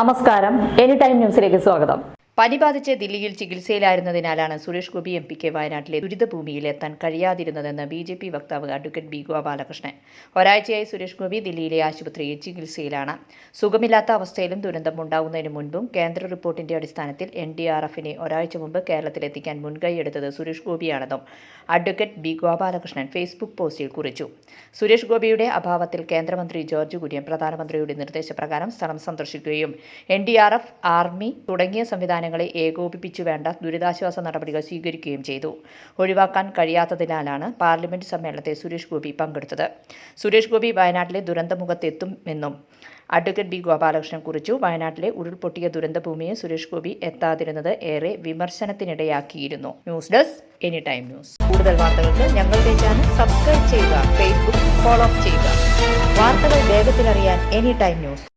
നമസ്കാരം, any time ന്യൂസിലേക്ക് സ്വാഗതം. പനി ബാധിച്ച് ദില്ലിയിൽ ചികിത്സയിലായിരുന്നതിനാലാണ് സുരേഷ് ഗോപി എംപിക്ക് വയനാട്ടിലെ ദുരിതഭൂമിയിൽ എത്താൻ കഴിയാതിരുന്നതെന്ന് BJP വക്താവ് അഡ്വക്കേറ്റ് ബി ഗോപാലകൃഷ്ണൻ. ഒരാഴ്ചയായി സുരേഷ് ഗോപി ദില്ലിയിലെ ആശുപത്രിയിൽ ചികിത്സയിലാണ്. സുഖമില്ലാത്ത അവസ്ഥയിലും ദുരന്തം ഉണ്ടാകുന്നതിന് മുൻപും കേന്ദ്ര റിപ്പോർട്ടിന്റെ അടിസ്ഥാനത്തിൽ NDRFനെ ഒരാഴ്ച മുമ്പ് കേരളത്തിലെത്തിക്കാൻ മുൻകൈയെടുത്തത് സുരേഷ് ഗോപിയാണെന്നും അഡ്വക്കേറ്റ് ബി ഗോപാലകൃഷ്ണൻ ഫേസ്ബുക്ക് പോസ്റ്റിൽ കുറിച്ചു. സുരേഷ് ഗോപിയുടെ അഭാവത്തിൽ കേന്ദ്രമന്ത്രി ജോർജ് കുര്യൻ പ്രധാനമന്ത്രിയുടെ നിർദ്ദേശപ്രകാരം സ്ഥലം സന്ദർശിക്കുകയും NDRF, ആർമി തുടങ്ങിയ സംവിധാനങ്ങളെ ഏകോപിപ്പിച്ചു വേണ്ട ദുരിതാശ്വാസ നടപടികൾ സ്വീകരിക്കുകയും ചെയ്തു. ഒഴിവാക്കാൻ കഴിയാത്തതിനാലാണ് പാർലമെന്റ് സമ്മേളനത്തിൽ സുരേഷ് ഗോപി പങ്കെടുത്തത്. സുരേഷ് ഗോപി വയനാട്ടിലെ ദുരന്തമുഖത്തെത്തുമെന്നും അഡ്വക്കേറ്റ് ബി ഗോപാലകൃഷ്ണൻ കുറിച്ചു. വയനാട്ടിലെ ഉരുൾപൊട്ടിയ ദുരന്തഭൂമിയെ സുരേഷ് ഗോപി എത്താതിരുന്നത് ഏറെ വിമർശനത്തിനിടയാക്കിയിരുന്നു. News desk any time news. കൂടുതൽ വാർത്തകൾക്ക് ഞങ്ങളുടെ ചാനൽ സബ്സ്ക്രൈബ് ചെയ്യുക, ഫേസ്ബുക്ക് ഫോളോ ചെയ്യുക. വാർത്തകൾ വേഗത്തിലറിയാൻ എനി ടൈം ന്യൂസ്.